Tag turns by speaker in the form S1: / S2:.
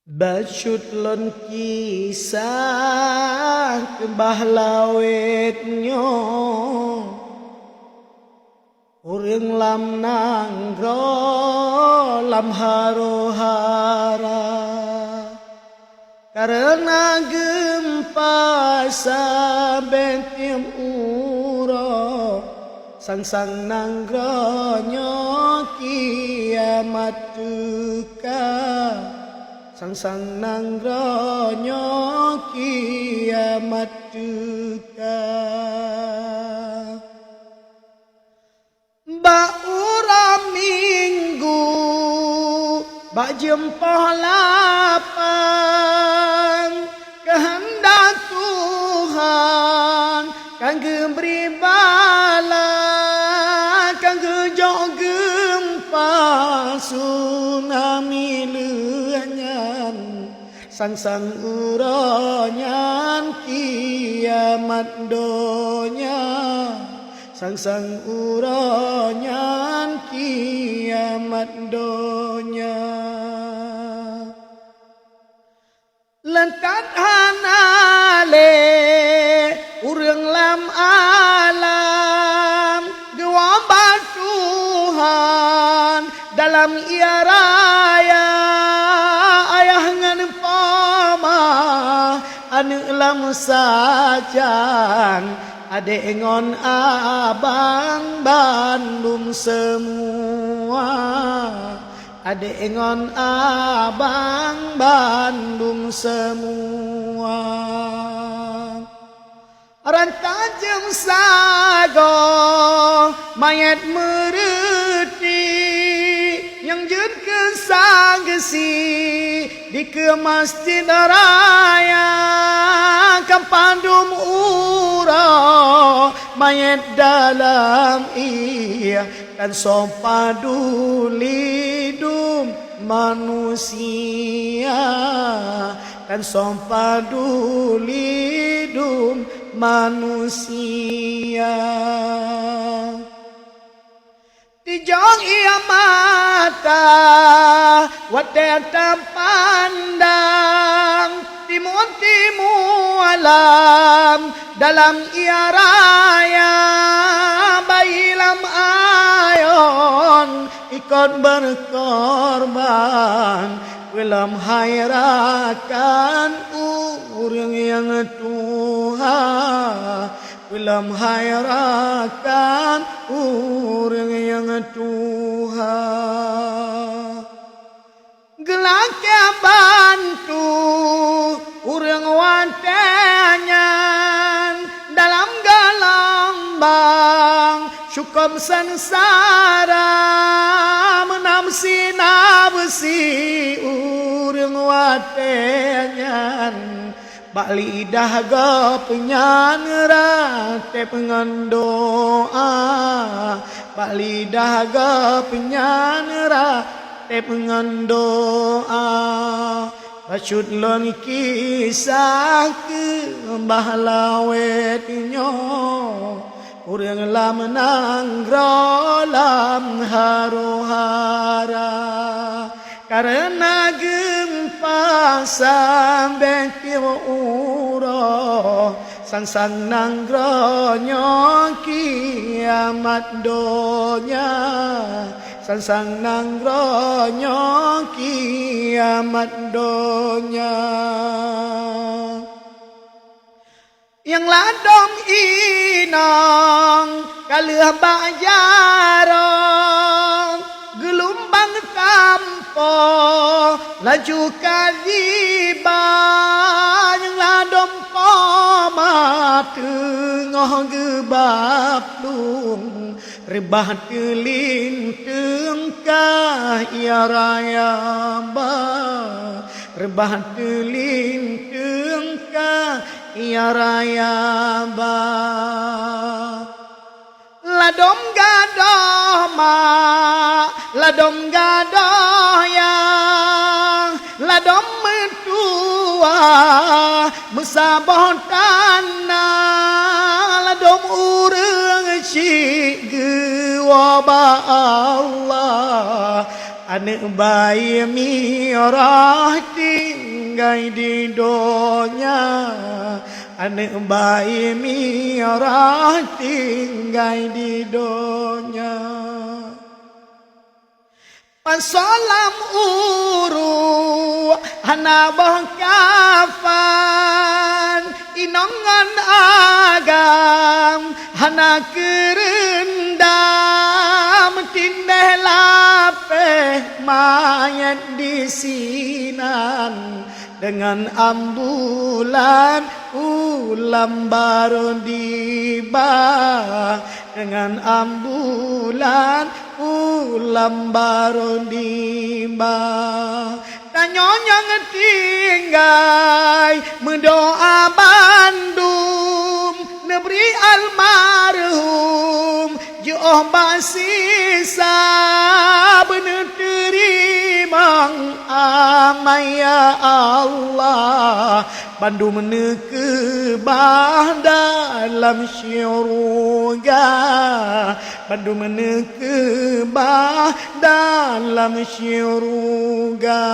S1: Bacut lon kisah kebah lawetnyo urang lam nanggro lam harohara karena gempa sabetiam uro sang nanggronyo kiamat duka sang nanggronyo kiamat duka ba urang minggu ba jempoh lapang kehendak Tuhan kangge beri bala kangge jok gempa tsunami leunyan sang uronyan kiamat donya sang uronyan kiamat donya lentat hanale urang lam alam gewa Tuhan dalam ia raya ayah ngan pama anu lam sajan ade ngon abang Bandung semua ade ngon abang Bandung semua rantajeng sago mayat mereti yang jud kesagesi di ke masjid raya kampandum ura mayat dalam iya kan sompaduli dum manusia kan sompaduli dum manusia tijong ia mata wadata pandang timu alam dalam ia raya bayilam ayon ikut berkorban dalam hayrakan urang yang Tuhan dalam hayrakan urang yang Tuhan gelaknya bantu urang wantenyan dalam galambang syukur sansara menamsi nabsi urang wantenyan bak lidah gapenyan rate pengan doa bak lidah gapenyan rate pengan doa bacut lon kisah kembah lawetnyo urang lam nanggro lam harohara karena gempa sampai uro sang nanggronyo kiamat donya sang nanggronyo kiamat donya yang ladom inang kalih bajarong gelombang tampo laju kadiban yang ladom pomat tengah gebab lung rebah telinteng kah ia raya ba rebah telinteng kah ia raya ba ladom gadoh ma ladom gadoh yang ladom metua mesabah tanah ladom urang cik gewa ba Allah anak bayi mirah tinggal di donya, anak bayi mirah tinggal di donya. Pasalam uru hana kafan inongan agam hana kerendam tindeh lapeh mayat di sinan dengan ambulan ulam baru dibah dengan ambulan ulam baru dibah dan nyonya tinggal mendoa Bandung negeri almarhum joh basisa bener terima amai ya Allah Bandung menekebah dalam syurga Bandung menekebah dalam syurga.